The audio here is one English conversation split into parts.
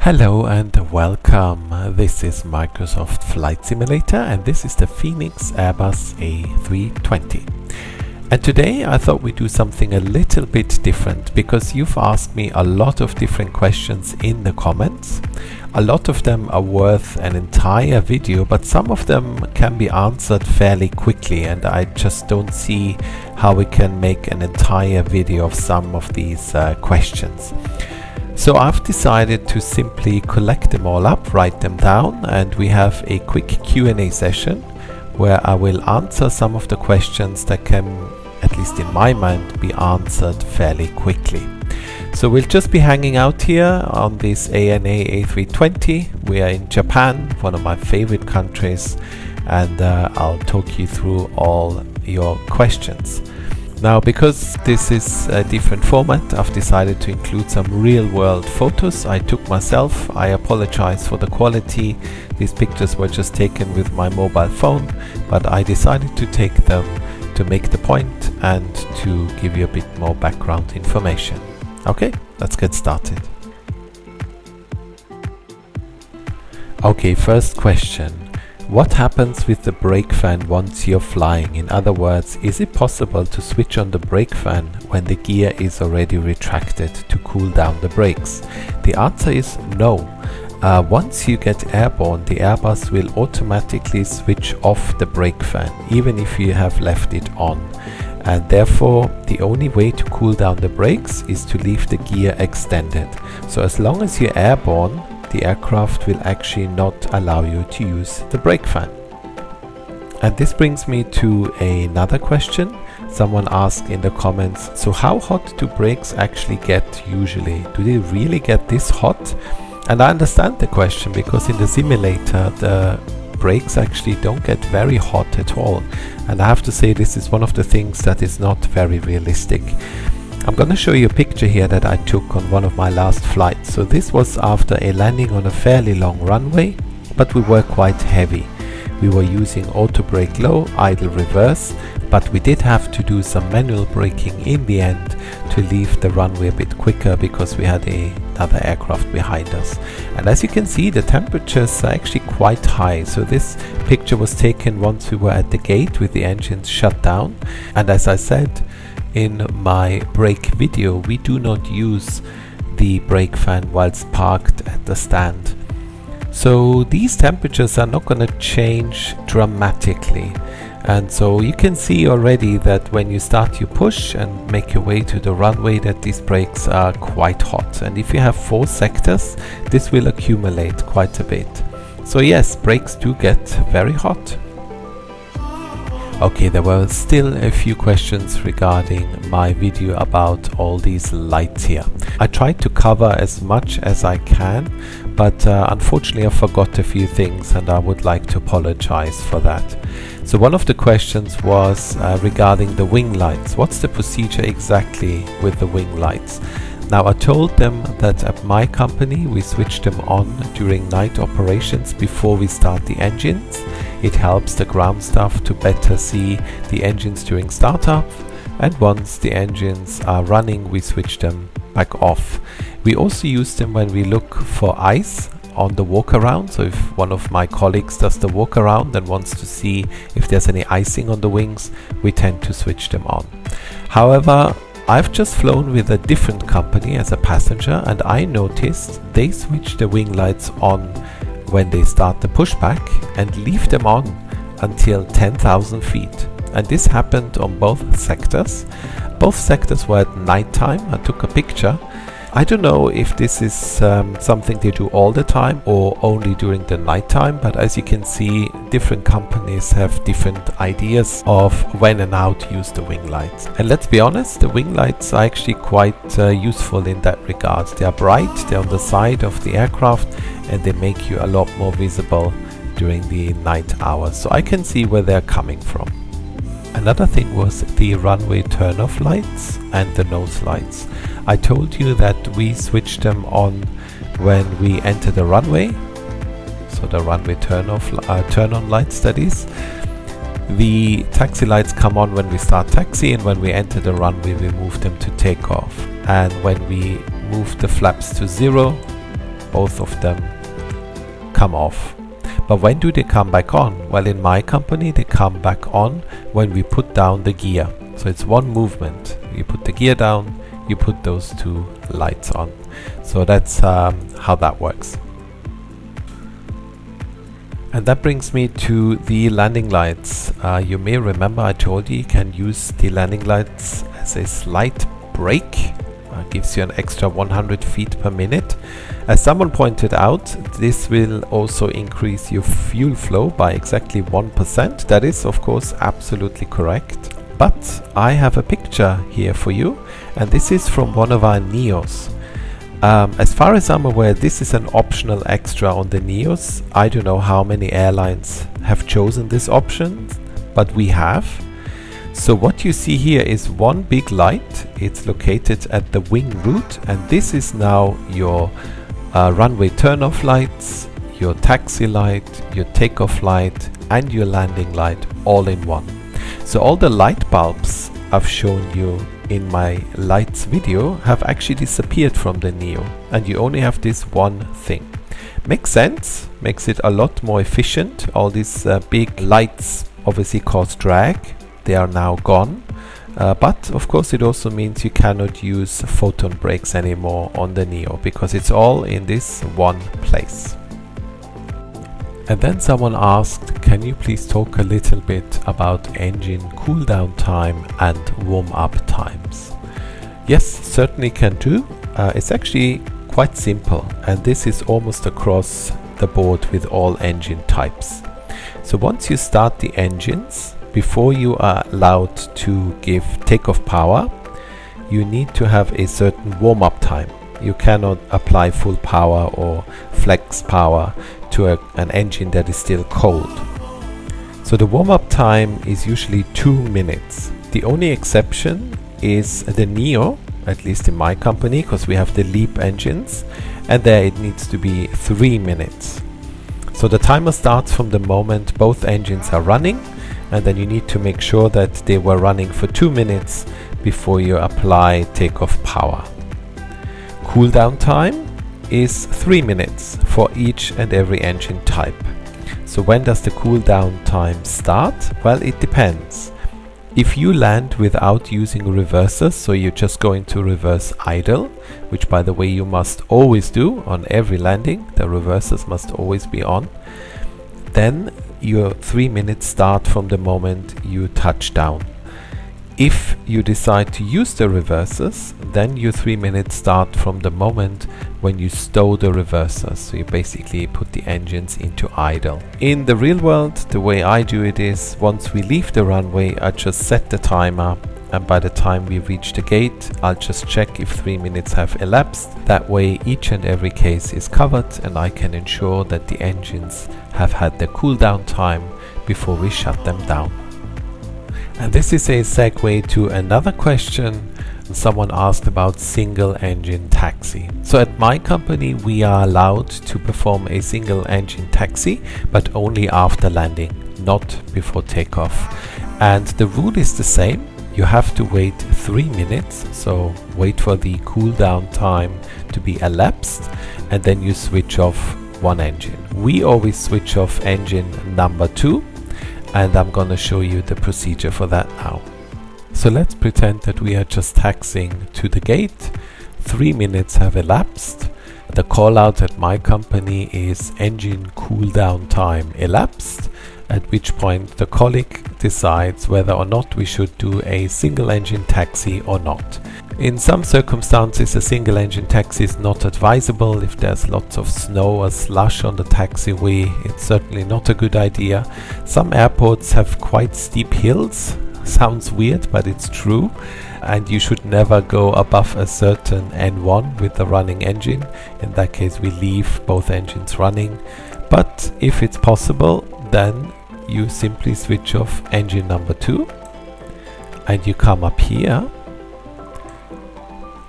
Hello and welcome. This is Microsoft Flight Simulator and this is the Phoenix Airbus A320. And today I thought we'd do something a little bit different because you've asked me a lot of different questions in the comments. A lot of them are worth an entire video, but some of them can be answered fairly quickly and I just don't see how we can make an entire video of some of these questions. So I've decided to simply collect them all up, write them down, and we have a quick Q&A session where I will answer some of the questions that can, at least in my mind, be answered fairly quickly. So we'll just be hanging out here on this ANA A320. We are in Japan, one of my favorite countries, and I'll talk you through all your questions. Now, because this is a different format, I've decided to include some real-world photos I took myself. I apologize for the quality. These pictures were just taken with my mobile phone, but I decided to take them to make the point and to give you a bit more background information. Okay, let's get started. Okay, first question. What happens with the brake fan once you're flying? In other words, is it possible to switch on the brake fan when the gear is already retracted to cool down the brakes? The answer is no. Once you get airborne, the Airbus will automatically switch off the brake fan, even if you have left it on. And therefore, the only way to cool down the brakes is to leave the gear extended. So as long as you're airborne, the aircraft will actually not allow you to use the brake fan. And this brings me to another question. Someone asked in the comments, so how hot do brakes actually get usually? Do they really get this hot? And I understand the question because in the simulator the brakes actually don't get very hot at all. And I have to say this is one of the things that is not very realistic. I'm going to show you a picture here that I took on one of my last flights. So this was after a landing on a fairly long runway, but we were quite heavy. We were using auto brake low, idle reverse, but we did have to do some manual braking in the end to leave the runway a bit quicker because we had another aircraft behind us. And as you can see, the temperatures are actually quite high. So this picture was taken once we were at the gate with the engines shut down. And as I said, in my brake video, we do not use the brake fan whilst parked at the stand. So these temperatures are not going to change dramatically. And so you can see already that when you start your push and make your way to the runway that these brakes are quite hot. And if you have 4 sectors, this will accumulate quite a bit. So yes, brakes do get very hot. Okay, there were still a few questions regarding my video about all these lights here. I tried to cover as much as I can, but unfortunately I forgot a few things and I would like to apologize for that. So one of the questions was regarding the wing lights. What's the procedure exactly with the wing lights? Now, I told them that at my company we switch them on during night operations before we start the engines. It helps the ground staff to better see the engines during startup, and once the engines are running we switch them back off. We also use them when we look for ice on the walk around. So if one of my colleagues does the walk around and wants to see if there's any icing on the wings, we tend to switch them on. However, I've just flown with a different company as a passenger and I noticed they switch the wing lights on when they start the pushback and leave them on until 10,000 feet. And this happened on both sectors. Both sectors were at night time. I took a picture. I don't know if this is something they do all the time or only during the night time, but as you can see, different companies have different ideas of when and how to use the wing lights. And let's be honest, the wing lights are actually quite useful in that regard. They are bright, they're on the side of the aircraft, and they make you a lot more visible during the night hours. So I can see where they're coming from. Another thing was the runway turn-off lights and the nose lights. I told you that we switched them on when we enter the runway, so the runway turn-on lights, that is. The taxi lights come on when we start taxi, and when we enter the runway we move them to takeoff. And when we move the flaps to 0, both of them come off. But when do they come back on? Well, in my company they come back on when we put down the gear. So it's one movement. You put the gear down, you put those two lights on. So that's how that works. And that brings me to the landing lights. You may remember I told you can use the landing lights as a slight brake. Gives you an extra 100 feet per minute. As someone pointed out, this will also increase your fuel flow by exactly 1%. That is, of course, absolutely correct. But I have a picture here for you, and this is from one of our Neos. As far as I'm aware, this is an optional extra on the Neos. I don't know how many airlines have chosen this option, but we have. So what you see here is one big light. It's located at the wing root, and this is now your runway turn-off lights, your taxi light, your takeoff light, and your landing light all in one. So all the light bulbs I've shown you in my lights video have actually disappeared from the Neo, and you only have this one thing. Makes sense, makes it a lot more efficient. All these big lights obviously cause drag. They are now gone, but of course it also means you cannot use photon brakes anymore on the Neo because it's all in this one place. And then someone asked, can you please talk a little bit about engine cooldown time and warm-up times? Yes, certainly can do. It's actually quite simple, and this is almost across the board with all engine types. So once you start the engines, before you are allowed to give takeoff power, you need to have a certain warm-up time. You cannot apply full power or flex power to an engine that is still cold. So the warm-up time is usually 2 minutes. The only exception is the Neo, at least in my company, because we have the LEAP engines, and there it needs to be 3 minutes. So the timer starts from the moment both engines are running, and then you need to make sure that they were running for 2 minutes before you apply takeoff power. Cooldown time is 3 minutes for each and every engine type. So when does the cooldown time start? Well, it depends. If you land without using reversers, so you're just going to reverse idle, which by the way you must always do on every landing, the reversers must always be on, then your 3 minutes start from the moment you touch down. If you decide to use the reversers, then your 3 minutes start from the moment when you stow the reversers. So you basically put the engines into idle. In the real world, the way I do it is, once we leave the runway, I just set the timer, and by the time we reach the gate, I'll just check if 3 minutes have elapsed. That way each and every case is covered, and I can ensure that the engines have had their cooldown time before we shut them down. And this is a segue to another question. Someone asked about single engine taxi. So at my company we are allowed to perform a single engine taxi, but only after landing, not before takeoff. And the rule is the same. You have to wait 3 minutes, so wait for the cooldown time to be elapsed, and then you switch off one engine. We always switch off engine number 2, and I'm gonna show you the procedure for that now. So let's pretend that we are just taxiing to the gate. 3 minutes have elapsed. The call out at my company is engine cooldown time elapsed, at which point the colleague decides whether or not we should do a single engine taxi or not. In some circumstances a single engine taxi is not advisable. If there's lots of snow or slush on the taxiway, it's certainly not a good idea. Some airports have quite steep hills. Sounds weird, but it's true, and you should never go above a certain N1 with the running engine. In that case we leave both engines running, but if it's possible, then you simply switch off engine number 2, and you come up here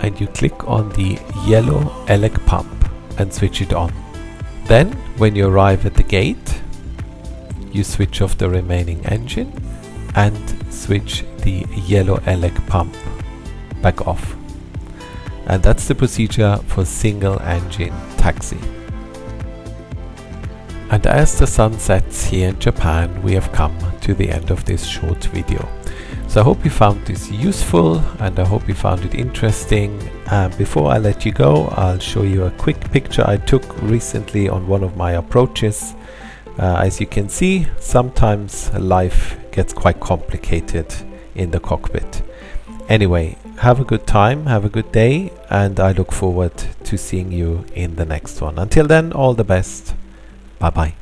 and you click on the yellow elec pump and switch it on. Then when you arrive at the gate, you switch off the remaining engine and switch the yellow elec pump back off. And that's the procedure for single engine taxi. And as the sun sets here in Japan, we have come to the end of this short video. So I hope you found this useful, and I hope you found it interesting. Before I let you go, I'll show you a quick picture I took recently on one of my approaches. As you can see, sometimes life gets quite complicated in the cockpit. Anyway, have a good time, have a good day, and I look forward to seeing you in the next one. Until then, all the best. Bye bye.